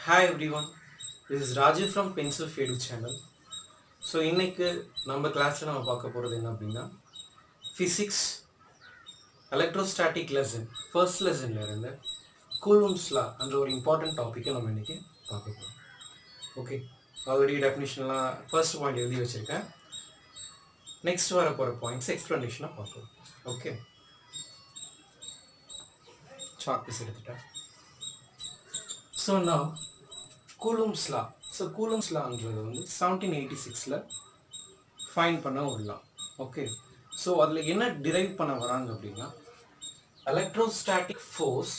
Hi everyone, this is Rajiv from Pencil Fedu channel. So இன்னைக்கு நம்ம கிளாஸில் நம்ம பார்க்க போகிறது என்ன அப்படின்னா ஃபிசிக்ஸ் எலக்ட்ரோஸ்டாட்டிக் லெசன் ஃபர்ஸ்ட் லெசனில் இருந்து கூலும்ஸ் லா என்ற ஒரு இம்பார்ட்டன்ட் டாப்பிக்கை நம்ம இன்றைக்கி பார்க்க போகிறோம். ஓகே, ஆல்ரெடி டெஃபினிஷன்லாம் ஃபர்ஸ்ட் பாயிண்ட் எழுதி வச்சுருக்கேன். நெக்ஸ்ட் வர போகிற பாயிண்ட்ஸ் எக்ஸ்ப்ளனேஷனாக பார்க்கலாம். ஓகே, சாக் பீஸ் எடுத்துட்டேன். ஸோ நான் கூலும்ஸ் லா. ஸோ கூலும்ஸ் லான்றது வந்து 1786 ஃபைன் பண்ண ஒரு லா. ஓகே, ஸோ அதில் என்ன டிரைவ் பண்ண வராங்க அப்படின்னா electrostatic force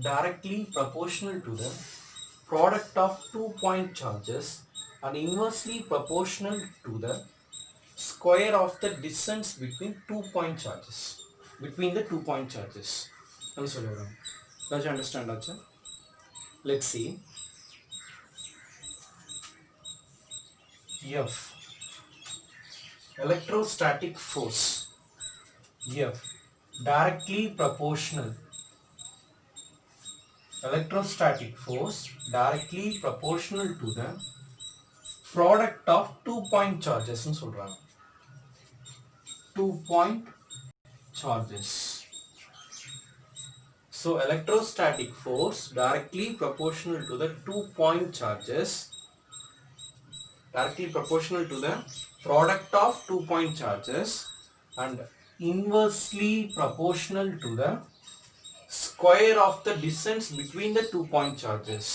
directly proportional to the product of 2 point charges and inversely proportional to the square of the distance between 2 point charges. Between the 2 point charges. I'm sorry, does you understand, Acha? Let's see. F electrostatic force F directly proportional electrostatic force directly proportional to the product of 2 point charges ன்னு சொல்றாங்க. 2 point charges. So electrostatic force directly proportional to the 2 point charges, directly proportional to the product of 2 point charges and inversely proportional to the square of the distance between the 2 point charges.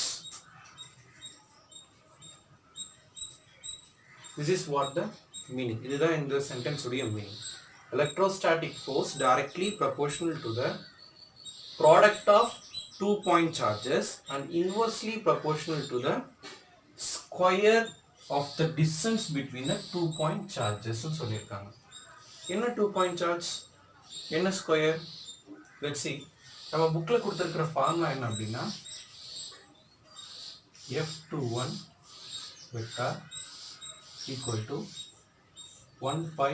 This is what the meaning. This is in the sentence meaning. Electrostatic force directly proportional to the product of 2 point charges and inversely proportional to the square of the distance between the 2 point charges ன்னு சொல்லியிருக்காங்க. என்ன 2 point charge, என்ன square? Let's see. நம்ம புக்கில் கொடுத்துருக்கிற formula என்ன அப்படின்னா F21 vector equal to 1 pi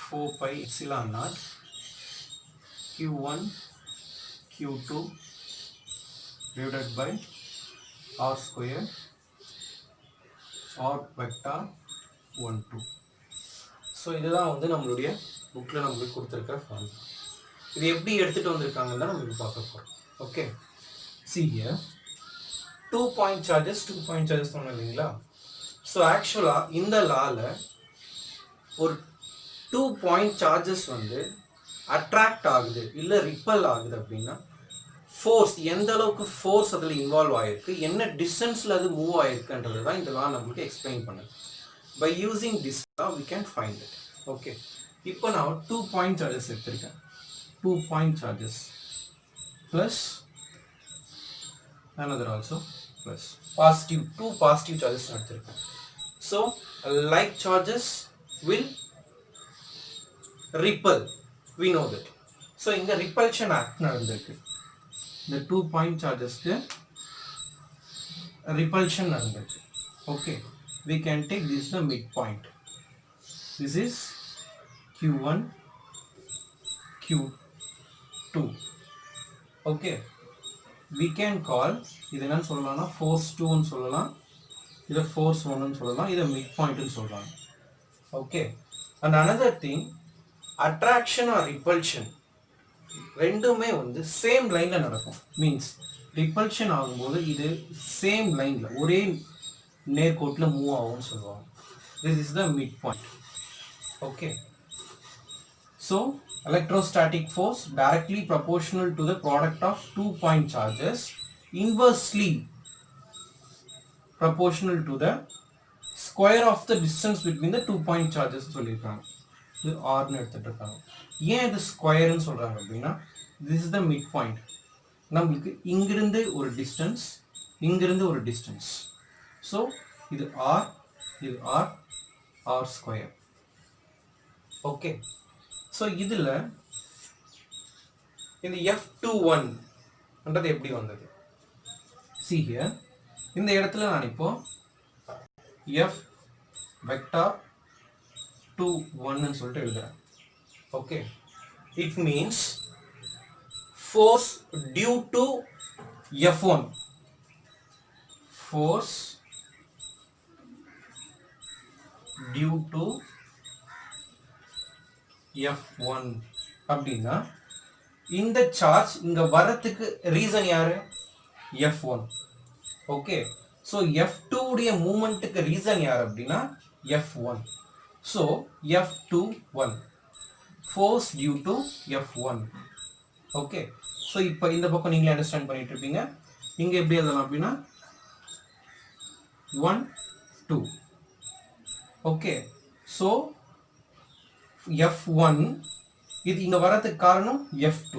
4 pi epsilon naught Q1 Q2 divided by R square R vector 1 2. So இதுதான் வந்து நம்மளுடைய புக்கில் நம்மளுக்கு கொடுத்துருக்கிற ஃபார்முலா. இது எப்படி எடுத்துகிட்டு வந்திருக்காங்கன்னு தான் நம்ம இப்போ பார்க்க போகிறோம். Okay, see here 2 point charges சொன்னோம் இல்லைங்களா? ஸோ ஆக்சுவலாக இந்த லாவில் ஒரு 2 point charges வந்து அட்ராக்ட் ஆகுது இல்லை ரிப்பல் ஆகுது அப்படின்னா ஃபோர்ஸ், எந்த அளவுக்கு ஃபோர்ஸ் அதில் இன்வால்வ் ஆகிருக்கு, என்ன டிஸ்டன்ஸில் அது மூவ் ஆகிருக்குன்றது தான் இந்த லா நம்மளுக்கு எக்ஸ்பிளைன் பண்ணுது. By using this law we can find it. Okay, இப்போ நான் 2 point charges எடுத்திருக்கேன். 2 point charges plus another also plus positive 2 positive charges எடுத்திருக்கேன். So like charges will repel, we know that. So இங்கே repulsion act நடந்திருக்கு. இந்த 2 point chargesக்கு repulsion நடந்திருக்கு. Okay, we can take this the midpoint. This is Q1 Q2. Okay, we can call இது என்னன்னு சொல்லலாம்னா force 2 ன்னு சொல்லலாம், இதை force 1 ன்னு சொல்லலாம், இதை midpoint ன்னு சொல்லலாம். Okay, and another thing, attraction or repulsion ரெண்டுமே வந்து சேம் லைனில் நடக்கும். மீன்ஸ் ரிப்பல்ஷன் ஆகும்போது இது சேம் லைனில் ஒரே நேர்கோட்டில் மூவ் ஆகும்னு சொல்லுவாங்க. This is the mid point. Okay, so electrostatic force directly proportional to the product of 2 point charges inversely proportional to the square of the distance between the 2 point charges சொல்லியிருக்காங்க. இது ஆர்னு எடுத்துட்டு இருக்காங்க. ஏன் இது ஸ்கொயர்னு சொல்கிறாங்க அப்படின்னா this is the mid point. நம்மளுக்கு இங்கிருந்து ஒரு டிஸ்டன்ஸ், இங்கிருந்து ஒரு டிஸ்டன்ஸ். ஸோ இது ஆர், இது R, R square. Okay, so இதில் இந்த F21ன்றது எப்படி வந்தது? see here, இந்த இடத்துல நான் இப்போ F வெக்டார் 2 1 சொல்லிட்டு எழுதுறேன். Okay, it means force due to F1 force due to F1 அப்படின்னா இந்த சார்ஜ் இங்க வரதுக்கு ரீசன் யாரு? F1. ஓகே, ஸோ F2 உடைய மூமெண்ட்டுக்கு ரீசன் யார் அப்படின்னா F1. So F21 force due to F1. Okay, so இப்போ இந்த பக்கம் நீங்களே அண்டர்ஸ்டாண்ட் பண்ணிட்டு இருப்பீங்க. இங்க எப்படி எழுதலாம் அப்படின்னா 1 2. ஓகே, ஸோ F1 இது இங்க வரதுக்கு காரணம் F2.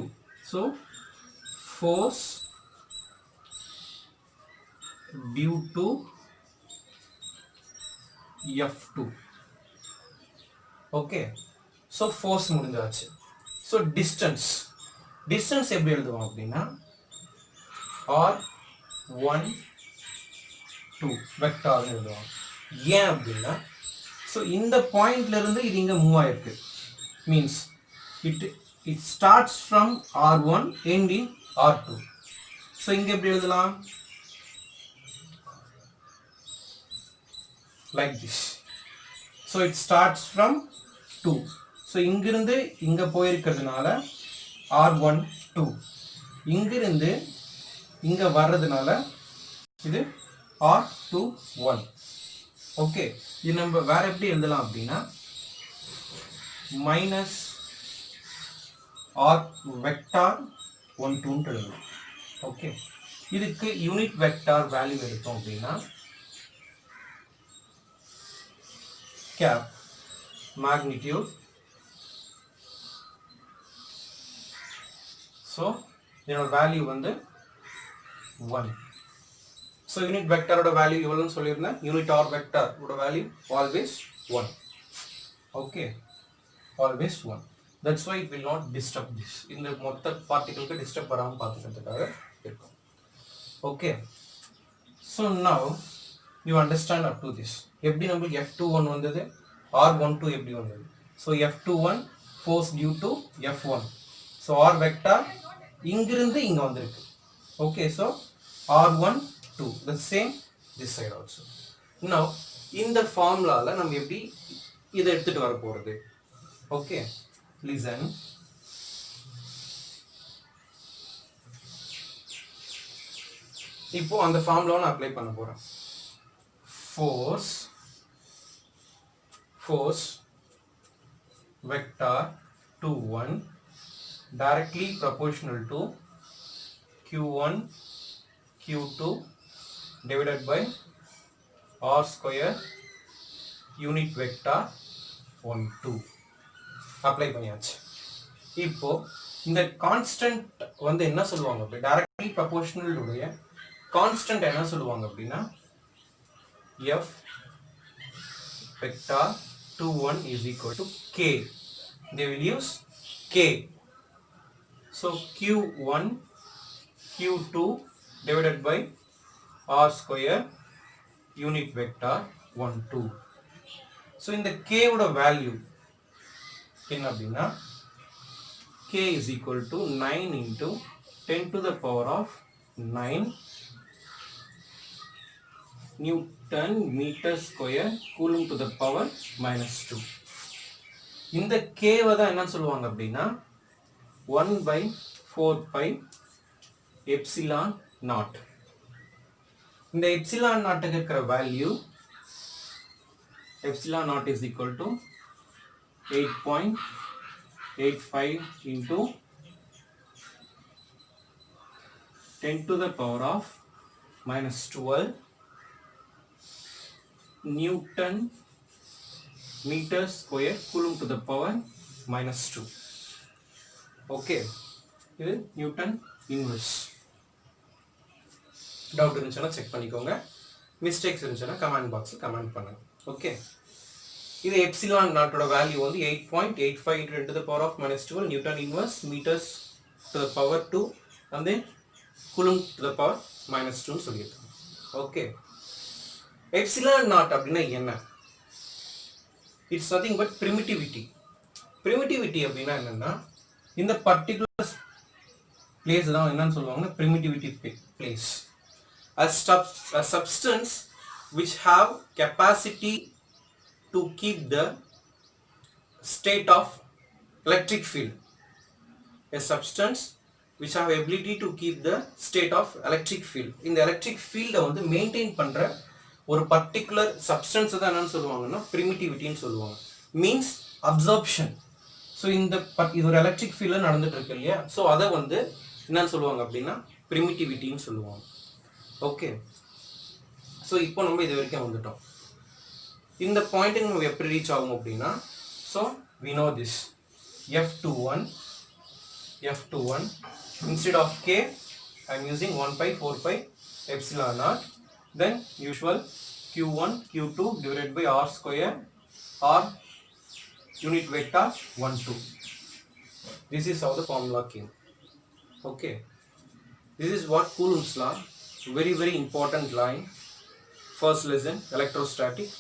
So force due to F2. Okay, so force முடிஞ்சாச்சு. ஸோ டிஸ்டன்ஸ் எப்படி எழுதுவோம் அப்படின்னா R12 வெக்டார்னு எழுதுவோம். ஏன் அப்படின்னா ஸோ இந்த பாயிண்ட்ல இருந்து இது இங்க மூவ் ஆயிருக்கு. Means it starts from R1 end in R2. So இங்க எப்படி எழுதலாம்? like this. So it starts from 2. So இங்கிருந்து இங்க போயிருக்கிறதுனால R12, இங்கிருந்து இங்க வர்றதுனால இது R21. ஓகே, இது நம்ம வேற எப்படி எழுதலாம் அப்படின்னா மைனஸ் R வெக்டார் 12 எழுதலாம். ஓகே, இதுக்கு யூனிட் வெக்டார் வேல்யூ எடுத்தோம் அப்படின்னா cap magnitude. So இதோட வேல்யூ வந்து 1. So யூனிட் வெக்டாரோட வேல்யூ எவ்வளவுன்னு சொல்லியிருந்தேன். யூனிட் ஆர் வெக்டாரோட value always 1. Okay, always 1. That's why it will not disturb this. இந்த மொத்த பார்ட்டிகளுக்கு டிஸ்டர்ப் வராம பார்த்துக்கிறதுக்காக இருக்கும். Okay, so now you understand up to this. எப்படி நமக்கு F21 வந்தது, R12 எப்படி வந்தது. So F21 force due to F1. So R vector இங்கிருந்து இங்க வந்திருக்கு. Okay, so R12 the same this side also. Now இந்த ஃபார்முலால நம்ம எப்படி இதை எடுத்துட்டு வர போறது? Okay, listen. இப்போ அந்த ஃபார்முலாவை நான் அப்ளை பண்ண போறேன். force vector 21 directly proportional to q1 q2 divided by r square unit vector 12 apply பண்ணியாச்சு. இப்போ இந்த கான்ஸ்டன்ட் வந்து என்ன சொல்லுவாங்க அப்படி directly proportional உடைய கான்ஸ்டன்ட் என்ன சொல்லுவாங்க அப்படின்னா f vector 21 is equal to k. They will use k. So q1 q2 divided by r square unit vector 12. So in the k oda value என்ன அப்படின்னா k is equal to 9 into 10 to the power of 9 Newton meter square coulomb to the power minus 2. இந்த k வதா என்ன சொல்லுவாங்க அப்படின்னா 1 by 4 pi epsilon naught. இந்த epsilon naught இருக்கிற value epsilon naught is equal to 8.85 into 10 to the power of minus 12 Newton meter square coulomb to the power minus 2. Okay, இது Newton inverse. Doubt இருந்துச்சுன்னா check பண்ணிக்கோங்க. Mistakes இருந்துச்சுன்னா comment பாக்ஸில் comment பண்ணுங்க. Okay, இது epsilon நாட்டோட value வந்து 8.85 into 10 to the power of minus 12 Newton inverse meters to the power 2 and then coulomb to the power minus 2 ன்னு சொல்லியிருக்காங்க. ஓகே, எப்சிலான் நாட் அப்படின்னா என்ன? It's nothing but permittivity. Permittivity அப்படின்னா என்னன்னா இந்த பர்டிகுலர் பிளேஸ் தான் என்னன்னு சொல்லுவாங்கன்னா permittivity place. a substance which have capacity to keep the state of electric field. A substance which have ability to keep the state of electric field. இந்த electric field வந்து maintain பண்ற ஒரு particular substance தான் என்னன்னு சொல்லுவாங்கன்னா பிரிமிட்டிவிட்டின்னு சொல்லுவாங்க. Means absorption. So இந்த இது ஒரு எலக்ட்ரிக் ஃபீல்டில் நடந்துட்டு இருக்கு இல்லையா, ஸோ அதை வந்து என்னன்னு சொல்லுவாங்க அப்படின்னா பிரிமிட்டிவிட்டின்னு சொல்லுவாங்க. ஓகே, ஸோ இப்போ நம்ம இது வரைக்கும் வந்துட்டோம். இந்த பாயிண்ட்டுக்கு நம்ம எப்படி ரீச் ஆகும் அப்படின்னா, so we know this F21 instead of K I am using 1 pi 4 pi epsilon naught, then usual Q1 Q2 divided by R square or unit vector 1 2. This is how the formula came. Okay, this is what Coulomb's law, very important line, first lesson electrostatic.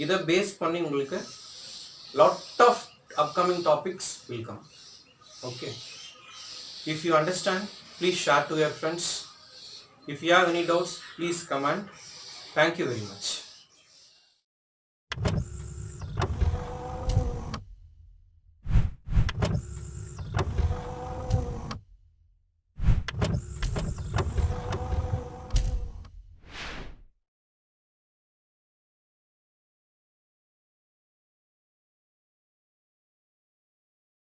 இதை base பண்ணி உங்களுக்கு lot of upcoming topics will come. Okay, if you understand, please share to your friends. If you have any doubts, please comment. Thank you very much.